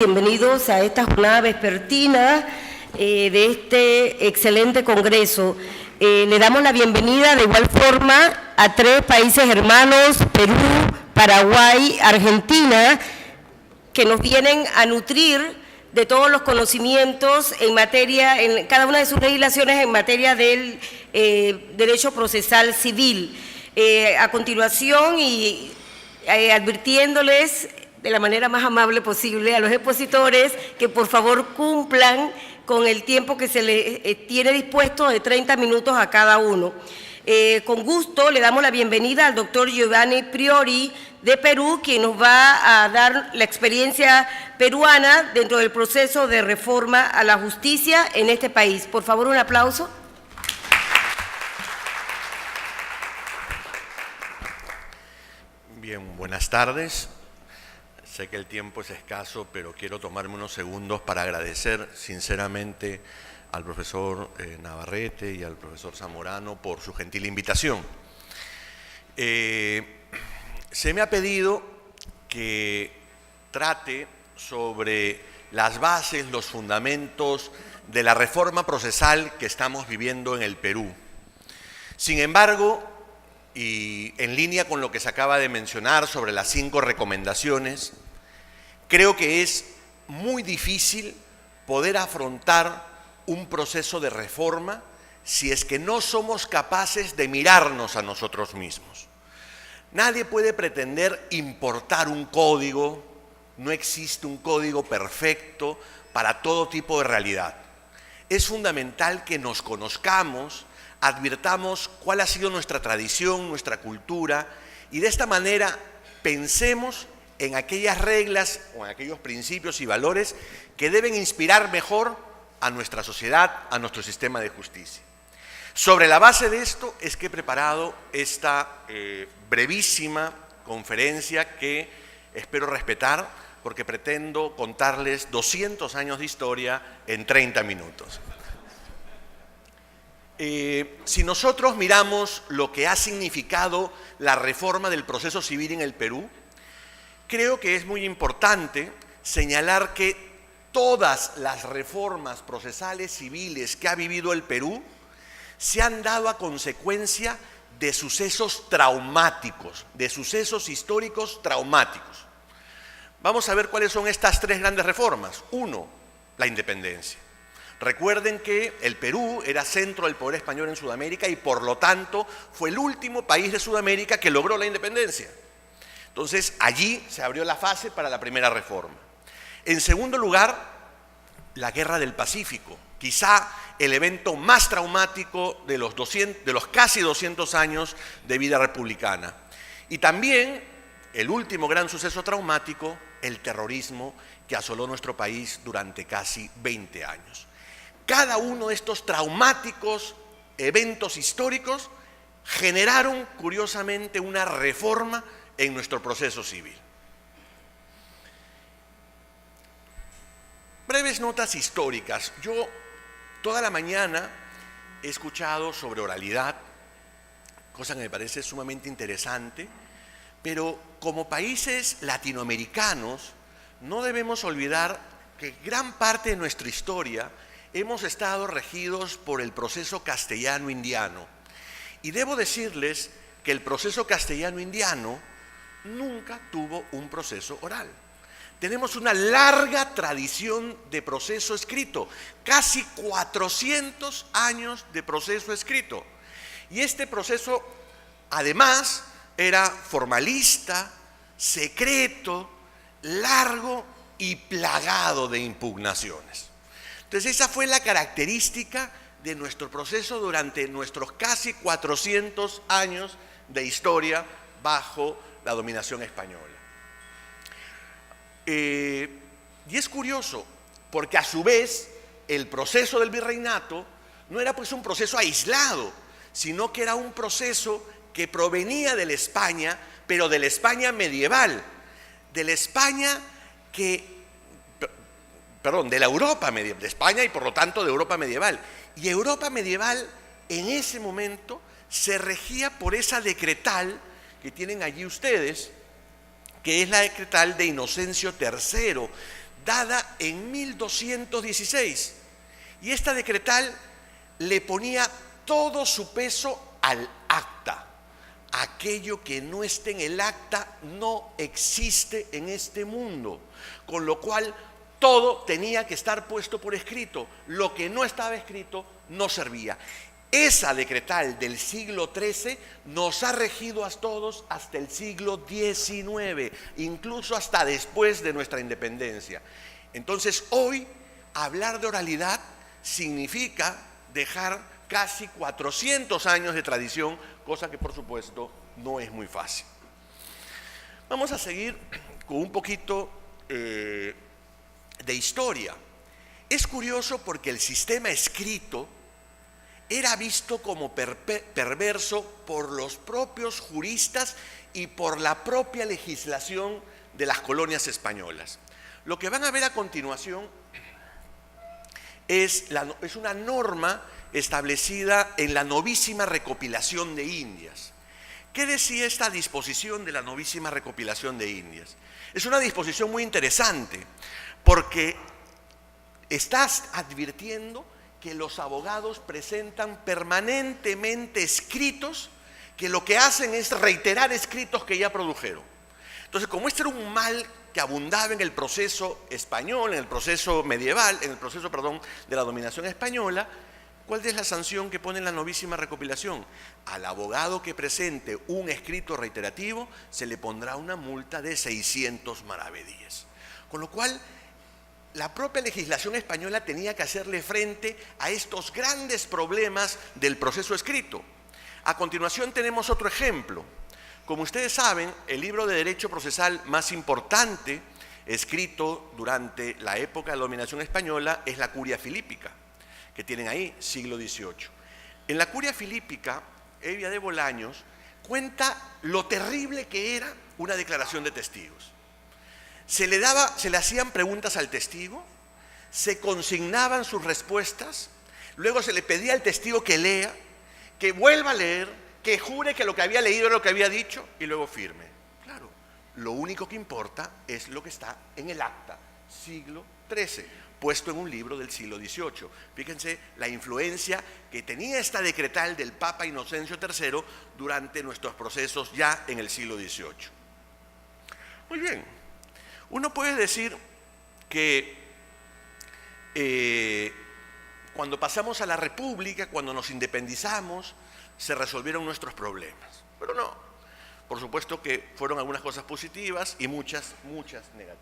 Bienvenidos a esta jornada vespertina de este excelente congreso. Le damos la bienvenida de igual forma a 3 países hermanos, Perú, Paraguay, Argentina, que nos vienen a nutrir de todos los conocimientos en materia, en cada una de sus legislaciones en materia del derecho procesal civil. A continuación, y advirtiéndoles de la manera más amable posible a los expositores que por favor cumplan con el tiempo que se les tiene dispuesto de 30 minutos a cada uno. Con gusto le damos la bienvenida al doctor Giovanni Priori de Perú, quien nos va a dar la experiencia peruana dentro del proceso de reforma a la justicia en este país. Por favor, un aplauso. Bien, buenas tardes. Sé que el tiempo es escaso, pero quiero tomarme unos segundos para agradecer sinceramente al profesor Navarrete y al profesor Zamorano por su gentil invitación. Se me ha pedido que trate sobre las bases, los fundamentos de la reforma procesal que estamos viviendo en el Perú. Sin embargo, y en línea con lo que se acaba de mencionar sobre las 5 recomendaciones, creo que es muy difícil poder afrontar un proceso de reforma si es que no somos capaces de mirarnos a nosotros mismos. Nadie puede pretender importar un código, no existe un código perfecto para todo tipo de realidad. Es fundamental que nos conozcamos, advirtamos cuál ha sido nuestra tradición, nuestra cultura, y de esta manera pensemos en aquellas reglas o en aquellos principios y valores que deben inspirar mejor a nuestra sociedad, a nuestro sistema de justicia. Sobre la base de esto es que he preparado esta brevísima conferencia que espero respetar porque pretendo contarles 200 años de historia en 30 minutos. Si nosotros miramos lo que ha significado la reforma del proceso civil en el Perú, creo que es muy importante señalar que todas las reformas procesales civiles que ha vivido el Perú se han dado a consecuencia de sucesos traumáticos, de sucesos históricos traumáticos. Vamos a ver cuáles son estas 3 grandes reformas. 1, la independencia. Recuerden que el Perú era centro del poder español en Sudamérica y por lo tanto fue el último país de Sudamérica que logró la independencia. Entonces, allí se abrió la fase para la primera reforma. En segundo lugar, la Guerra del Pacífico, quizá el evento más traumático de los casi 200 años de vida republicana. Y también, el último gran suceso traumático, el terrorismo que asoló nuestro país durante casi 20 años. Cada uno de estos traumáticos eventos históricos generaron, curiosamente, una reforma en nuestro proceso civil. Breves notas históricas. Yo toda la mañana he escuchado sobre oralidad, cosa que me parece sumamente interesante, pero como países latinoamericanos no debemos olvidar que gran parte de nuestra historia hemos estado regidos por el proceso castellano-indiano. Y debo decirles que el proceso castellano-indiano nunca tuvo un proceso oral. Tenemos una larga tradición de proceso escrito, casi 400 años de proceso escrito. Y este proceso, además, era formalista, secreto, largo y plagado de impugnaciones. Entonces, esa fue la característica de nuestro proceso durante nuestros casi 400 años de historia bajo la dominación española. Y es curioso, porque a su vez el proceso del virreinato no era pues un proceso aislado, sino que era un proceso que provenía de la España, pero de la España medieval, de la España de la Europa medieval, de España y por lo tanto de Europa medieval. Y Europa medieval en ese momento se regía por esa decretal que tienen allí ustedes, que es la decretal de Inocencio III dada en 1216. Y esta decretal le ponía todo su peso al acta. Aquello que no esté en el acta no existe en este mundo, con lo cual todo tenía que estar puesto por escrito. Lo que no estaba escrito no servía. Esa decretal del siglo XIII nos ha regido a todos hasta el siglo XIX, incluso hasta después de nuestra independencia. Entonces, hoy, hablar de oralidad significa dejar casi 400 años de tradición, cosa que por supuesto no es muy fácil. Vamos a seguir con un poquito de historia. Es curioso porque el sistema escrito era visto como perverso por los propios juristas y por la propia legislación de las colonias españolas. Lo que van a ver a continuación es una norma establecida en la novísima recopilación de Indias. ¿Qué decía esta disposición de la novísima recopilación de Indias? Es una disposición muy interesante porque estás advirtiendo que los abogados presentan permanentemente escritos que lo que hacen es reiterar escritos que ya produjeron. Entonces, como este era un mal que abundaba en el proceso español, en el proceso medieval, en el proceso, de la dominación española, ¿cuál es la sanción que pone en la novísima recopilación? Al abogado que presente un escrito reiterativo se le pondrá una multa de 600 maravedíes. Con lo cual, la propia legislación española tenía que hacerle frente a estos grandes problemas del proceso escrito. A continuación tenemos otro ejemplo. Como ustedes saben, el libro de derecho procesal más importante escrito durante la época de la dominación española es la Curia Filípica, que tienen ahí, siglo XVIII. En la Curia Filípica, Evia de Bolaños cuenta lo terrible que era una declaración de testigos. Se le hacían preguntas al testigo, se consignaban sus respuestas, luego se le pedía al testigo que lea, que vuelva a leer, que jure que lo que había leído era lo que había dicho y luego firme. Claro, lo único que importa es lo que está en el acta, siglo XIII, puesto en un libro del siglo XVIII. Fíjense la influencia que tenía esta decretal del Papa Inocencio III durante nuestros procesos ya en el siglo XVIII. Muy bien. Uno puede decir que cuando pasamos a la República, cuando nos independizamos, se resolvieron nuestros problemas. Pero no. Por supuesto que fueron algunas cosas positivas y muchas negativas.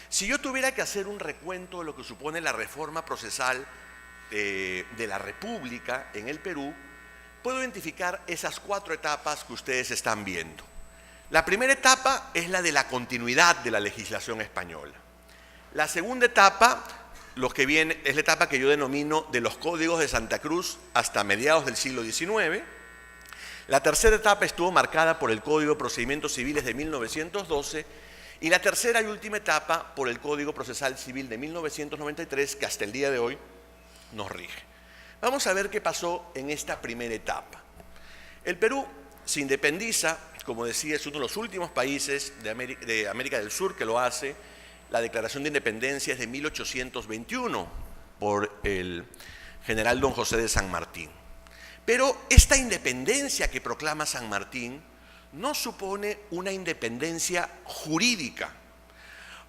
Si yo tuviera que hacer un recuento de lo que supone la reforma procesal de la República en el Perú, puedo identificar esas 4 etapas que ustedes están viendo. La primera etapa es la de la continuidad de la legislación española. La segunda etapa, es la etapa que yo denomino de los códigos de Santa Cruz hasta mediados del siglo XIX. La tercera etapa estuvo marcada por el Código de Procedimientos Civiles de 1912 y la tercera y última etapa por el Código Procesal Civil de 1993, que hasta el día de hoy nos rige. Vamos a ver qué pasó en esta primera etapa. El Perú se independiza, como decía, es uno de los últimos países de América del Sur que lo hace. La Declaración de Independencia es de 1821 por el general don José de San Martín. Pero esta independencia que proclama San Martín no supone una independencia jurídica,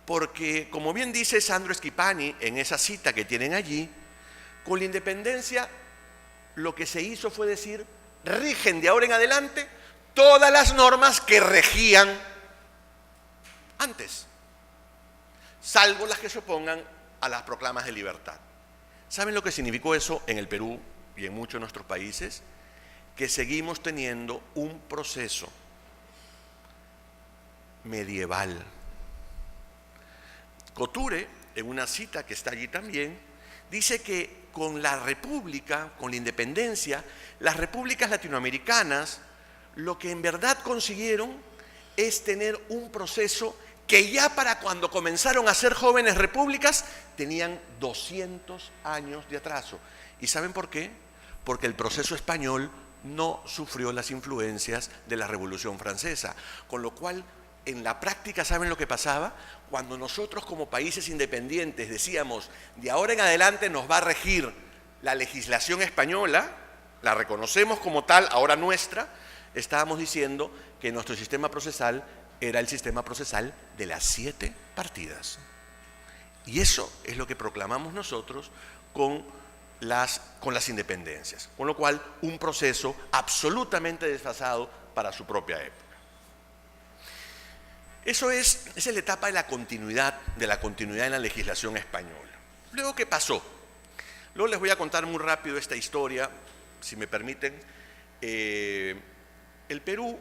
porque, como bien dice Sandro Schipani en esa cita que tienen allí, con la independencia lo que se hizo fue decir, rigen de ahora en adelante todas las normas que regían antes, salvo las que se opongan a las proclamas de libertad. ¿Saben lo que significó eso en el Perú y en muchos de nuestros países? Que seguimos teniendo un proceso medieval. Couture, en una cita que está allí también, dice que con la república, con la independencia, las repúblicas latinoamericanas lo que en verdad consiguieron es tener un proceso que ya para cuando comenzaron a ser jóvenes repúblicas tenían 200 años de atraso. ¿Y saben por qué? Porque el proceso español no sufrió las influencias de la Revolución Francesa, con lo cual en la práctica, ¿saben lo que pasaba? Cuando nosotros como países independientes decíamos, de ahora en adelante nos va a regir la legislación española, la reconocemos como tal, ahora nuestra, estábamos diciendo que nuestro sistema procesal era el sistema procesal de las 7 partidas. Y eso es lo que proclamamos nosotros con las independencias. Con lo cual, un proceso absolutamente desfasado para su propia época. Esa es la etapa de la continuidad en la legislación española. Luego, ¿qué pasó? Luego les voy a contar muy rápido esta historia, si me permiten. El Perú,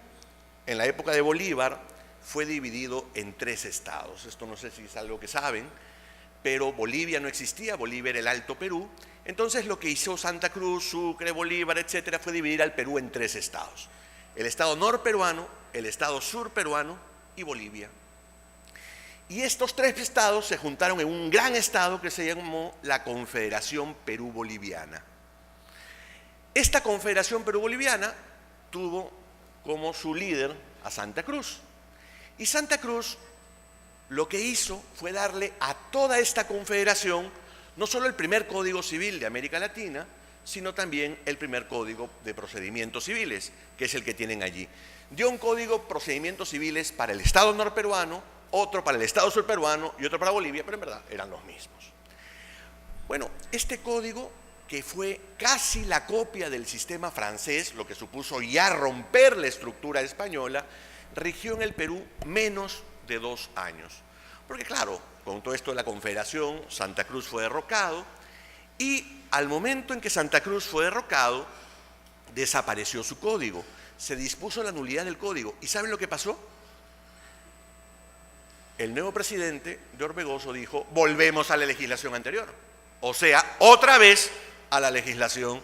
en la época de Bolívar, fue dividido en 3 estados. Esto no sé si es algo que saben, pero Bolivia no existía, Bolivia era el Alto Perú. Entonces lo que hizo Santa Cruz, Sucre, Bolívar, etcétera, fue dividir al Perú en 3 estados. El estado norperuano, el estado surperuano y Bolivia. Y estos 3 estados se juntaron en un gran estado que se llamó la Confederación Perú-Boliviana. Esta Confederación Perú-Boliviana tuvo como su líder a Santa Cruz. Y Santa Cruz lo que hizo fue darle a toda esta confederación no solo el primer Código Civil de América Latina, sino también el primer Código de Procedimientos Civiles, que es el que tienen allí. Dio un Código de Procedimientos Civiles para el Estado norperuano, otro para el Estado surperuano y otro para Bolivia, pero en verdad eran los mismos. Bueno, este código, que fue casi la copia del sistema francés, lo que supuso ya romper la estructura española, rigió en el Perú menos de 2 años. Porque claro, con todo esto de la Confederación, Santa Cruz fue derrocado y al momento en que Santa Cruz fue derrocado, desapareció su código. Se dispuso la nulidad del código. ¿Y saben lo que pasó? El nuevo presidente de Orbegoso dijo, volvemos a la legislación anterior. O sea, otra vez a la legislación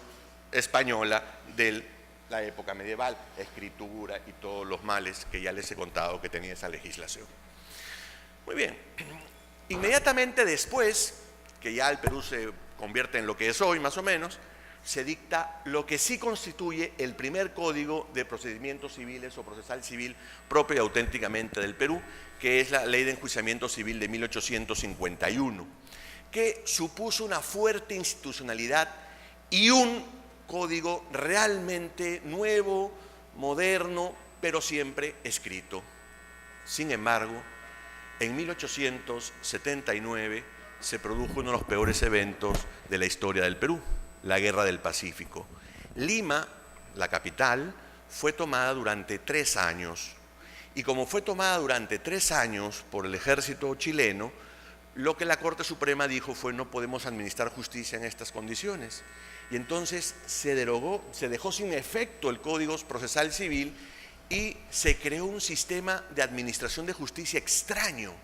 española de la época medieval, escritura y todos los males que ya les he contado que tenía esa legislación. Muy bien, inmediatamente después, que ya el Perú se convierte en lo que es hoy más o menos, se dicta lo que sí constituye el primer Código de Procedimientos Civiles o Procesal Civil propio y auténticamente del Perú, que es la Ley de Enjuiciamiento Civil de 1851, que supuso una fuerte institucionalidad y un código realmente nuevo, moderno, pero siempre escrito. Sin embargo, en 1879 se produjo uno de los peores eventos de la historia del Perú, la Guerra del Pacífico. Lima, la capital, fue tomada durante 3 años. Y como fue tomada durante 3 años por el ejército chileno, lo que la Corte Suprema dijo fue no podemos administrar justicia en estas condiciones. Y entonces se derogó, se dejó sin efecto el Código Procesal Civil y se creó un sistema de administración de justicia extraño,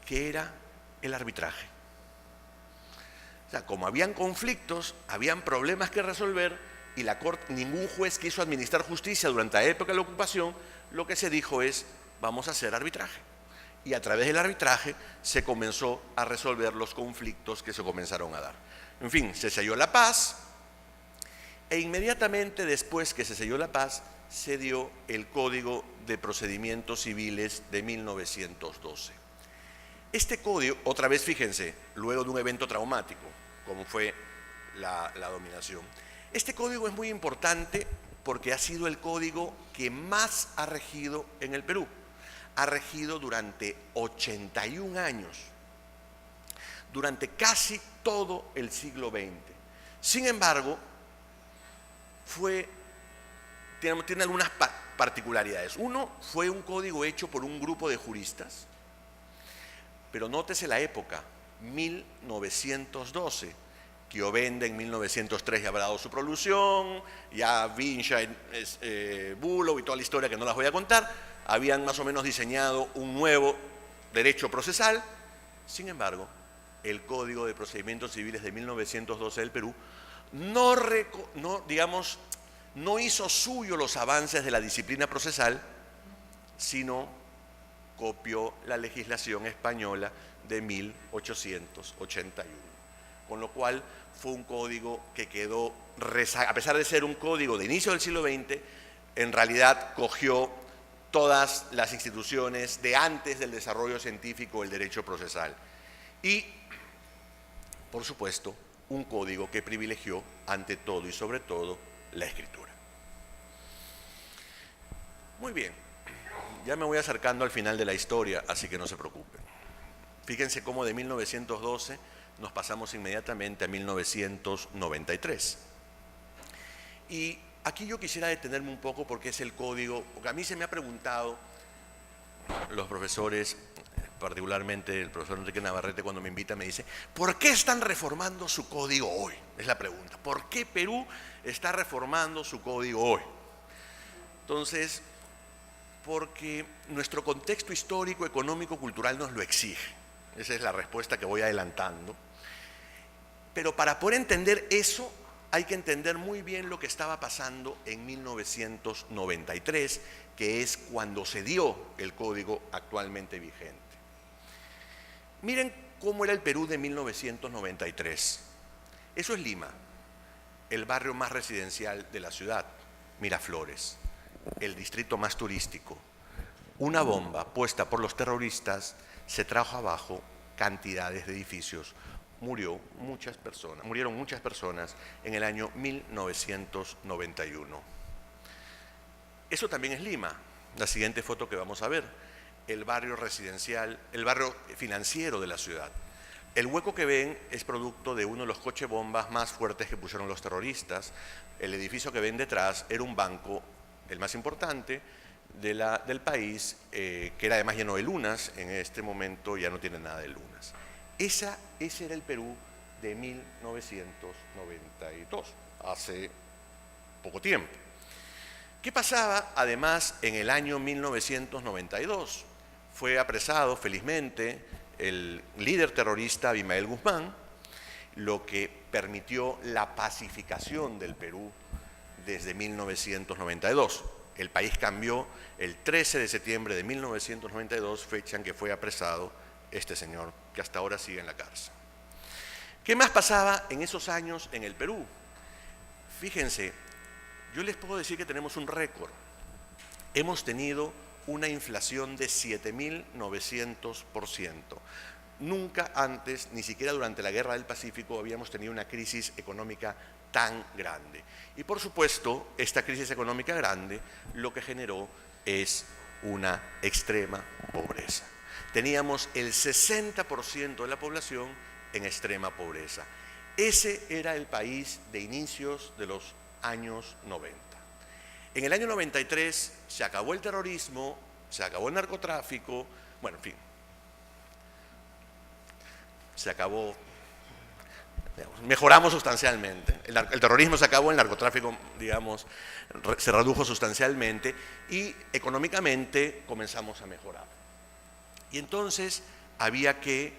que era el arbitraje. O sea, como habían conflictos, habían problemas que resolver y la Corte, ningún juez quiso administrar justicia durante la época de la ocupación, lo que se dijo es, vamos a hacer arbitraje. Y a través del arbitraje se comenzó a resolver los conflictos que se comenzaron a dar. En fin, se selló la paz e inmediatamente después que se selló la paz, se dio el Código de Procedimientos Civiles de 1912. Este código, otra vez fíjense, luego de un evento traumático, como fue la dominación, este código es muy importante porque ha sido el código que más ha regido en el Perú. Ha regido durante 81 años, durante casi todo el siglo XX. Sin embargo, tiene algunas particularidades. Uno, fue un código hecho por un grupo de juristas, pero nótese la época, 1912. Chiovenda en 1903 ya habrá dado su prolución, ya Vincha, Bulow y toda la historia que no las voy a contar, habían más o menos diseñado un nuevo derecho procesal. Sin embargo, el Código de Procedimientos Civiles de 1912 del Perú no hizo suyo los avances de la disciplina procesal, sino copió la legislación española de 1881. Con lo cual fue un código que quedó, a pesar de ser un código de inicio del siglo XX, en realidad cogió todas las instituciones de antes del desarrollo científico del derecho procesal. Y, por supuesto, un código que privilegió ante todo y sobre todo la escritura. Muy bien, ya me voy acercando al final de la historia, así que no se preocupen. Fíjense cómo de 1912 nos pasamos inmediatamente a 1993. Y aquí yo quisiera detenerme un poco porque es el código, porque a mí se me ha preguntado los profesores, particularmente el profesor Enrique Navarrete cuando me invita me dice, ¿por qué están reformando su código hoy? Es la pregunta. ¿Por qué Perú está reformando su código hoy? Entonces, porque nuestro contexto histórico, económico, cultural nos lo exige. Esa es la respuesta que voy adelantando. Pero para poder entender eso, hay que entender muy bien lo que estaba pasando en 1993, que es cuando se dio el código actualmente vigente. Miren cómo era el Perú de 1993. Eso es Lima, el barrio más residencial de la ciudad, Miraflores, el distrito más turístico. Una bomba puesta por los terroristas se trajo abajo cantidades de edificios. Murieron muchas personas en el año 1991. Eso también es Lima, la siguiente foto que vamos a ver, el barrio residencial, el barrio financiero de la ciudad. El hueco que ven es producto de uno de los coches bombas más fuertes que pusieron los terroristas. El edificio que ven detrás era un banco, el más importante del país, que era además lleno de lunas. En este momento ya no tiene nada de lunas. Ese era el Perú de 1992, hace poco tiempo. ¿Qué pasaba además en el año 1992? Fue apresado, felizmente, el líder terrorista Abimael Guzmán, lo que permitió la pacificación del Perú desde 1992. El país cambió el 13 de septiembre de 1992, fecha en que fue apresado este señor, que hasta ahora sigue en la cárcel. ¿Qué más pasaba en esos años en el Perú? Fíjense, yo les puedo decir que tenemos un récord. Hemos tenido una inflación de 7.900%. Nunca antes, ni siquiera durante la Guerra del Pacífico, habíamos tenido una crisis económica tan grande. Y por supuesto, esta crisis económica grande lo que generó es una extrema pobreza. Teníamos el 60% de la población en extrema pobreza. Ese era el país de inicios de los años 90. En el año 93 se acabó el terrorismo, se acabó el narcotráfico, bueno, en fin, se acabó, digamos, mejoramos sustancialmente. El terrorismo se acabó, el narcotráfico, digamos, se redujo sustancialmente y económicamente comenzamos a mejorar. Y entonces había que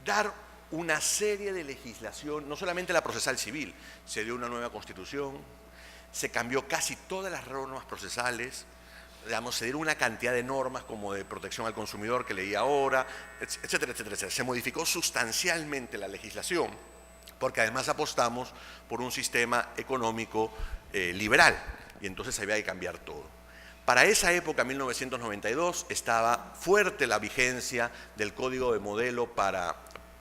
dar una serie de legislación, no solamente la procesal civil, se dio una nueva constitución, se cambió casi todas las normas procesales, digamos, se dieron una cantidad de normas como de protección al consumidor que leí ahora, etcétera, etcétera, etcétera. Se modificó sustancialmente la legislación porque además apostamos por un sistema económico liberal y entonces había que cambiar todo. Para esa época, 1992, estaba fuerte la vigencia del Código de Modelo para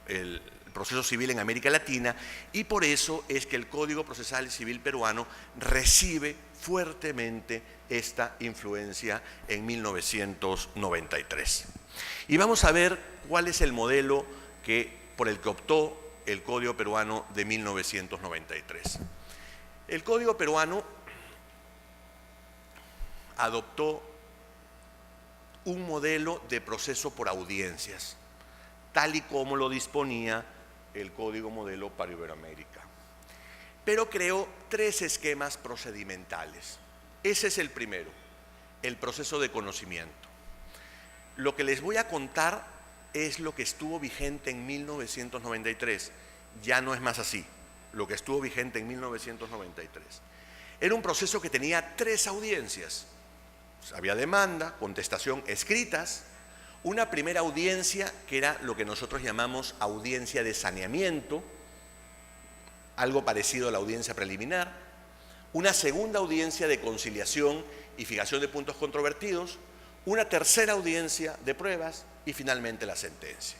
el proceso civil en América Latina y por eso es que el Código Procesal Civil peruano recibe fuertemente esta influencia en 1993. Y vamos a ver cuál es el modelo por el que optó el Código peruano de 1993. El Código peruano adoptó un modelo de proceso por audiencias, tal y como lo disponía el Código Modelo para Iberoamérica. Pero creó 3 esquemas procedimentales. Ese es el primero, el proceso de conocimiento. Lo que les voy a contar es lo que estuvo vigente en 1993. Ya no es más así, lo que estuvo vigente en 1993. Era un proceso que tenía 3 audiencias. Había demanda, contestación, escritas, una primera audiencia que era lo que nosotros llamamos audiencia de saneamiento, algo parecido a la audiencia preliminar, una segunda audiencia de conciliación y fijación de puntos controvertidos, una tercera audiencia de pruebas y finalmente la sentencia.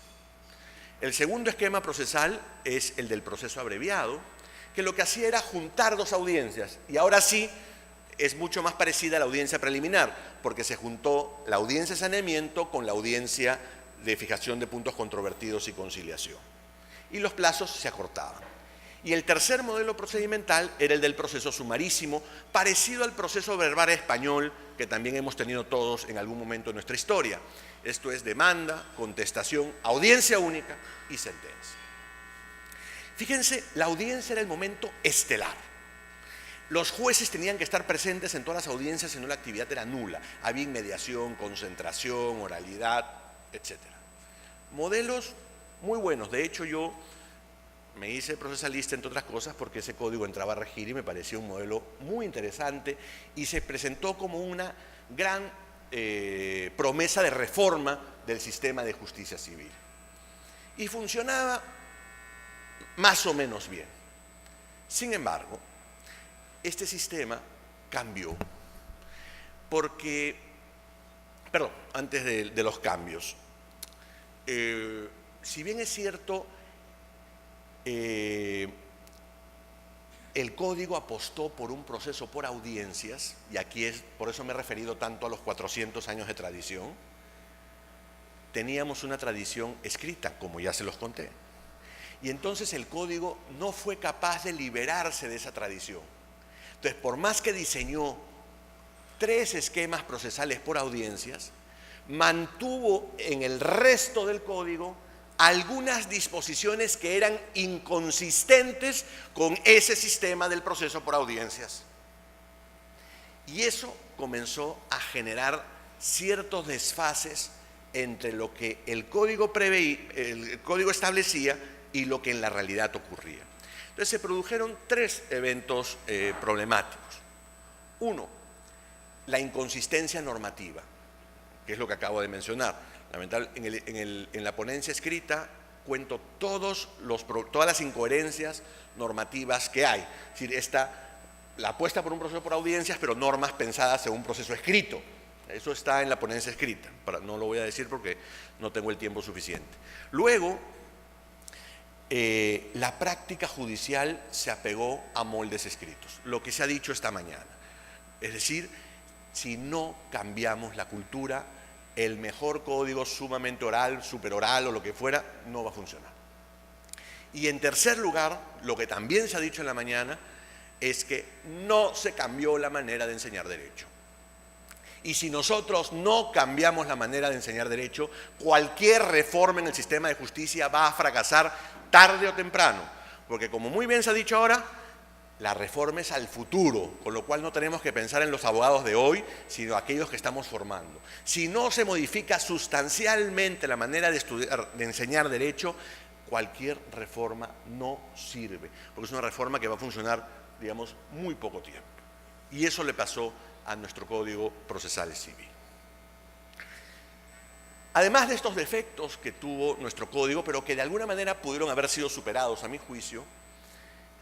El segundo esquema procesal es el del proceso abreviado, que lo que hacía era juntar dos audiencias, y ahora sí es mucho más parecida a la audiencia preliminar, porque se juntó la audiencia de saneamiento con la audiencia de fijación de puntos controvertidos y conciliación. Y los plazos se acortaban. Y el tercer modelo procedimental era el del proceso sumarísimo, parecido al proceso verbal español que también hemos tenido todos en algún momento de nuestra historia. Esto es demanda, contestación, audiencia única y sentencia. Fíjense, la audiencia era el momento estelar. Los jueces tenían que estar presentes en todas las audiencias, si no la actividad era nula. Había inmediación, concentración, oralidad, etc. Modelos muy buenos. De hecho, yo me hice procesalista, entre otras cosas, porque ese código entraba a regir y me parecía un modelo muy interesante y se presentó como una gran promesa de reforma del sistema de justicia civil. Y funcionaba más o menos bien. Sin embargo, este sistema cambió porque, perdón, antes de los cambios, si bien es cierto, el código apostó por un proceso por audiencias, y aquí por eso me he referido tanto a los 400 años de tradición. Teníamos una tradición escrita, como ya se los conté, y entonces el código no fue capaz de liberarse de esa tradición. Entonces, por más que diseñó 3 esquemas procesales por audiencias, mantuvo en el resto del código algunas disposiciones que eran inconsistentes con ese sistema del proceso por audiencias. Y eso comenzó a generar ciertos desfases entre lo que el código establecía y lo que en la realidad ocurría. Entonces se produjeron 3 eventos problemáticos. Uno, la inconsistencia normativa, que es lo que acabo de mencionar. En la ponencia escrita cuento todas las incoherencias normativas que hay. Es decir, la apuesta por un proceso por audiencias, pero normas pensadas según un proceso escrito. Eso está en la ponencia escrita. No lo voy a decir porque no tengo el tiempo suficiente. Luego, la práctica judicial se apegó a moldes escritos, lo que se ha dicho esta mañana. Es decir, si no cambiamos la cultura, el mejor código sumamente oral, superoral o lo que fuera, no va a funcionar. Y en tercer lugar, lo que también se ha dicho en la mañana, es que no se cambió la manera de enseñar derecho. Y si nosotros no cambiamos la manera de enseñar derecho, cualquier reforma en el sistema de justicia va a fracasar tarde o temprano. Porque como muy bien se ha dicho ahora, la reforma es al futuro, con lo cual no tenemos que pensar en los abogados de hoy, sino aquellos que estamos formando. Si no se modifica sustancialmente la manera de estudiar, de enseñar derecho, cualquier reforma no sirve, porque es una reforma que va a funcionar, digamos, muy poco tiempo. Y eso le pasó a nuestro Código Procesal Civil. Además de estos defectos que tuvo nuestro código, pero que de alguna manera pudieron haber sido superados a mi juicio,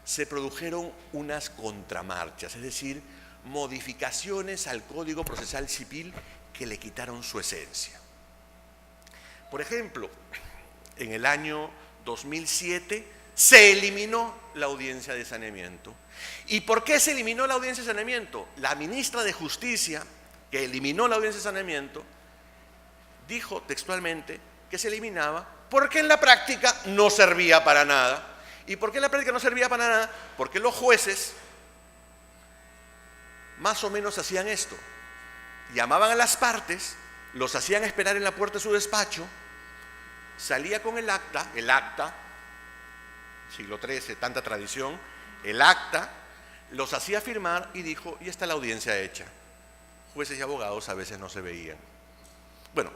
se produjeron unas contramarchas, es decir, modificaciones al Código Procesal Civil que le quitaron su esencia. Por ejemplo, en el año 2007 se eliminó la audiencia de saneamiento. ¿Y por qué se eliminó la audiencia de saneamiento? La ministra de Justicia, que eliminó la audiencia de saneamiento, dijo textualmente que se eliminaba porque en la práctica no servía para nada. ¿Y por qué en la práctica no servía para nada? Porque los jueces más o menos hacían esto. Llamaban a las partes, los hacían esperar en la puerta de su despacho, salía con el acta, siglo XIII, tanta tradición, el acta, los hacía firmar y dijo, y está la audiencia hecha. Jueces y abogados a veces no se veían. Bueno,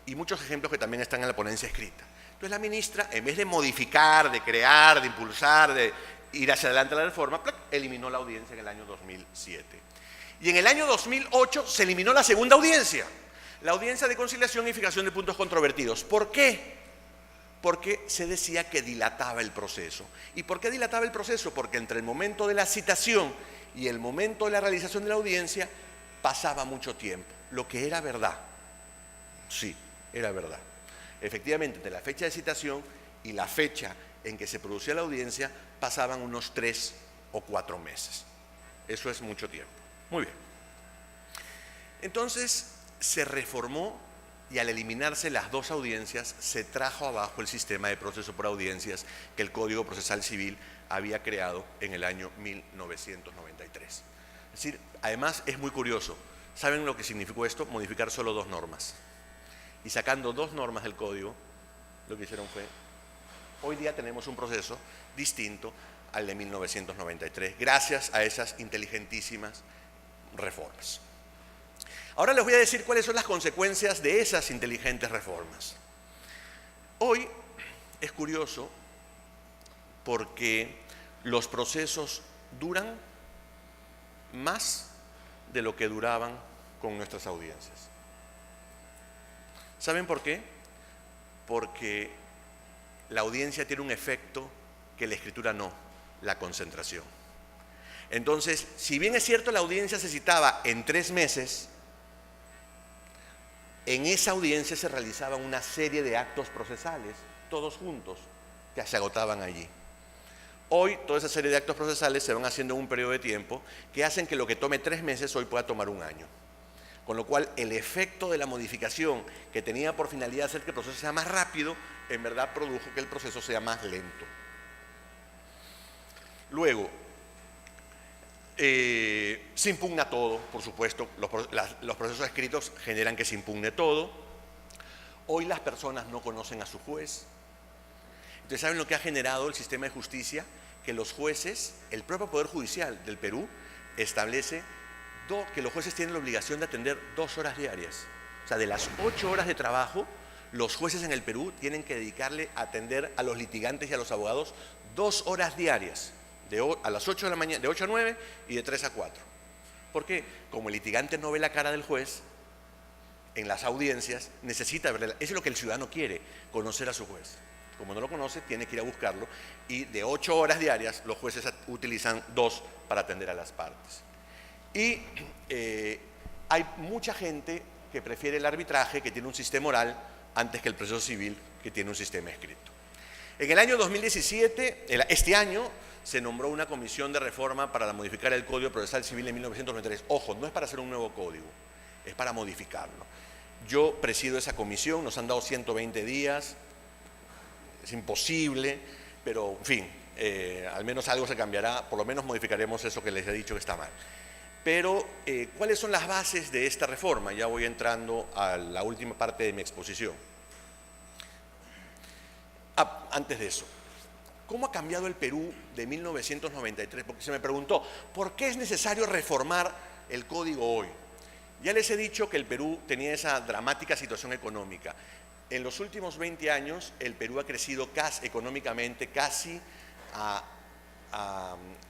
y muchos ejemplos que también están en la ponencia escrita. Entonces la ministra, en vez de modificar, de crear, de impulsar, de ir hacia adelante la reforma, eliminó la audiencia en el año 2007. Y en el año 2008 se eliminó la segunda audiencia, la audiencia de conciliación y fijación de puntos controvertidos. ¿Por qué? Porque se decía que dilataba el proceso. ¿Y por qué dilataba el proceso? Porque entre el momento de la citación y el momento de la realización de la audiencia pasaba mucho tiempo, lo que era verdad. Sí, era verdad. Efectivamente, entre la fecha de citación y la fecha en que se producía la audiencia, pasaban unos 3 o 4 meses. Eso es mucho tiempo. Muy bien. Entonces, se reformó y al eliminarse las 2 audiencias, se trajo abajo el sistema de proceso por audiencias que el Código Procesal Civil había creado en el año 1993. Es decir, además es muy curioso. ¿Saben lo que significó esto? Modificar solo 2 normas. Y sacando 2 normas del código, lo que hicieron fue, hoy día tenemos un proceso distinto al de 1993, gracias a esas inteligentísimas reformas. Ahora les voy a decir cuáles son las consecuencias de esas inteligentes reformas. Hoy es curioso porque los procesos duran más de lo que duraban con nuestras audiencias. ¿Saben por qué? Porque la audiencia tiene un efecto que la escritura no, la concentración. Entonces, si bien es cierto la audiencia se citaba en 3 meses, en esa audiencia se realizaban una serie de actos procesales, todos juntos, que se agotaban allí. Hoy, toda esa serie de actos procesales se van haciendo en un periodo de tiempo que hacen que lo que tome 3 meses hoy pueda tomar 1 año. Con lo cual, el efecto de la modificación que tenía por finalidad hacer que el proceso sea más rápido, en verdad produjo que el proceso sea más lento. Luego, se impugna todo, por supuesto, los procesos escritos generan que se impugne todo. Hoy las personas no conocen a su juez. Entonces, ¿saben lo que ha generado el sistema de justicia? Que los jueces, el propio Poder Judicial del Perú, establece que los jueces tienen la obligación de atender 2 horas diarias. O sea, de las 8 horas de trabajo, los jueces en el Perú tienen que dedicarle a atender a los litigantes y a los abogados 2 horas diarias, a las 8 de la mañana, de 8 a 9 y de 3 a 4. ¿Por qué? Como el litigante no ve la cara del juez, en las audiencias necesita verla. Eso es lo que el ciudadano quiere, conocer a su juez. Como no lo conoce, tiene que ir a buscarlo y de 8 horas diarias los jueces utilizan 2 para atender a las partes. Y hay mucha gente que prefiere el arbitraje, que tiene un sistema oral, antes que el proceso civil, que tiene un sistema escrito. En el año 2017, este año, se nombró una comisión de reforma para modificar el Código Procesal Civil en 1993. Ojo, no es para hacer un nuevo código, es para modificarlo. Yo presido esa comisión, nos han dado 120 días, es imposible, pero en fin, al menos algo se cambiará, por lo menos modificaremos eso que les he dicho que está mal. Pero, ¿cuáles son las bases de esta reforma? Ya voy entrando a la última parte de mi exposición. Antes de eso, ¿cómo ha cambiado el Perú de 1993? Porque se me preguntó, ¿por qué es necesario reformar el código hoy? Ya les he dicho que el Perú tenía esa dramática situación económica. En los últimos 20 años, el Perú ha crecido económicamente casi a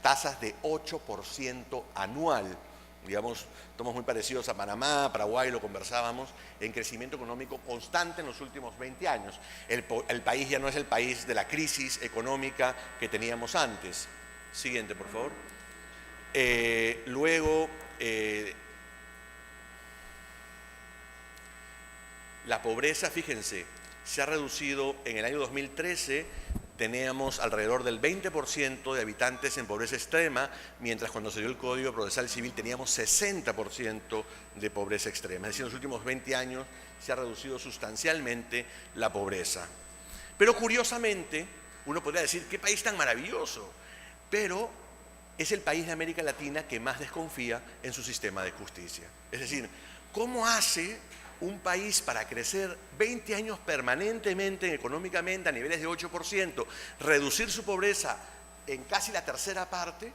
tasas de 8% anual. Digamos, estamos muy parecidos a Panamá, Paraguay, lo conversábamos, en crecimiento económico constante en los últimos 20 años. El país ya no es el país de la crisis económica que teníamos antes. Siguiente, por favor. Luego, la pobreza, fíjense, se ha reducido. En el año 2013 teníamos alrededor del 20% de habitantes en pobreza extrema, mientras cuando se dio el Código Procesal Civil teníamos 60% de pobreza extrema. Es decir, en los últimos 20 años se ha reducido sustancialmente la pobreza. Pero curiosamente, uno podría decir, qué país tan maravilloso, pero es el país de América Latina que más desconfía en su sistema de justicia. Es decir, ¿cómo hace un país para crecer 20 años permanentemente económicamente a niveles de 8%, reducir su pobreza en casi la tercera parte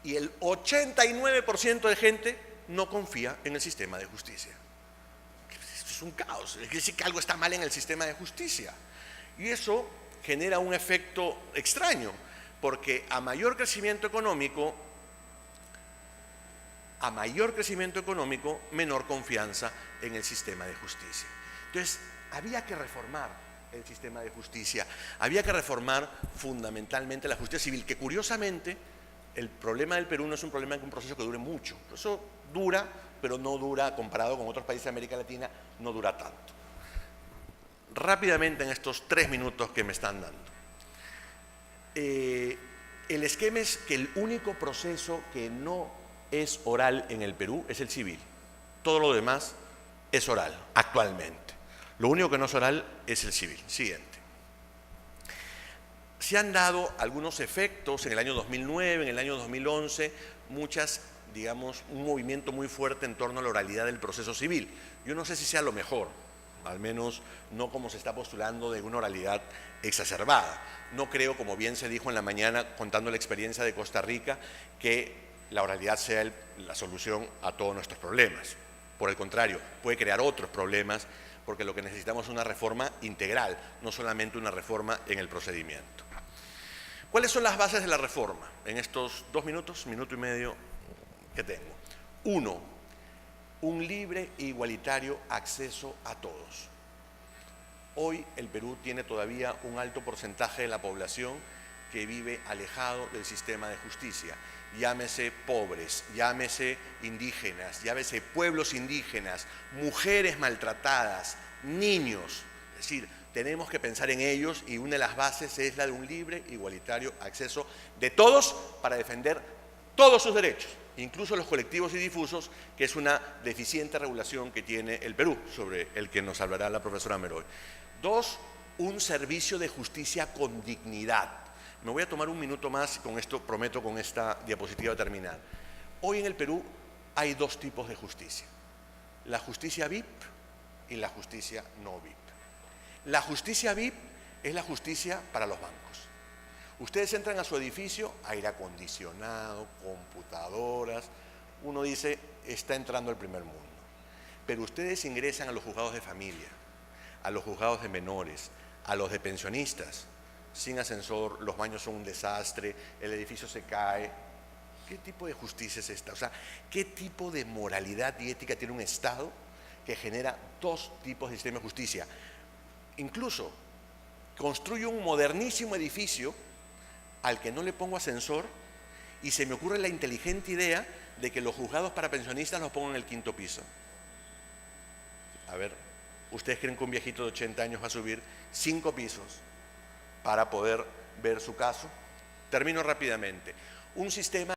y el 89% de gente no confía en el sistema de justicia? Esto es un caos, es decir que algo está mal en el sistema de justicia. Y eso genera un efecto extraño, porque a mayor crecimiento económico, menor confianza en el sistema de justicia. Entonces, había que reformar el sistema de justicia, había que reformar fundamentalmente la justicia civil, que curiosamente, el problema del Perú no es un problema de un proceso que dure mucho. Eso dura pero no dura, comparado con otros países de América Latina, no dura tanto. Rápidamente en estos 3 minutos que me están dando. El esquema es que el único proceso que no es oral en el Perú es el civil. Todo lo demás es oral, actualmente. Lo único que no es oral es el civil. Siguiente. Se han dado algunos efectos en el año 2009, en el año 2011, digamos, un movimiento muy fuerte en torno a la oralidad del proceso civil. Yo no sé si sea lo mejor, al menos no como se está postulando de una oralidad exacerbada. No creo, como bien se dijo en la mañana contando la experiencia de Costa Rica, que la oralidad sea la solución a todos nuestros problemas. Por el contrario, puede crear otros problemas, porque lo que necesitamos es una reforma integral, no solamente una reforma en el procedimiento. ¿Cuáles son las bases de la reforma? En estos 2 minutos, minuto y medio que tengo. 1. Un libre e igualitario acceso a todos. Hoy el Perú tiene todavía un alto porcentaje de la población que vive alejado del sistema de justicia. Llámese pobres, llámese indígenas, llámese pueblos indígenas, mujeres maltratadas, niños. Es decir, tenemos que pensar en ellos y una de las bases es la de un libre e igualitario acceso de todos para defender todos sus derechos, incluso los colectivos y difusos, que es una deficiente regulación que tiene el Perú, sobre el que nos hablará la profesora Meroy. 2, un servicio de justicia con dignidad. Me voy a tomar un minuto más, con esto prometo con esta diapositiva terminar. Hoy en el Perú hay 2 tipos de justicia, la justicia VIP y la justicia no VIP. La justicia VIP es la justicia para los bancos. Ustedes entran a su edificio, aire acondicionado, computadoras, uno dice, está entrando al primer mundo. Pero ustedes ingresan a los juzgados de familia, a los juzgados de menores, a los de pensionistas, sin ascensor, los baños son un desastre, el edificio se cae. ¿Qué tipo de justicia es esta? O sea, ¿qué tipo de moralidad y ética tiene un Estado que genera 2 tipos de sistema de justicia? Incluso construyo un modernísimo edificio al que no le pongo ascensor y se me ocurre la inteligente idea de que los juzgados para pensionistas los pongo en el 5.º piso. A ver, ¿ustedes creen que un viejito de 80 años va a subir 5 pisos para poder ver su caso? Termino rápidamente. Un sistema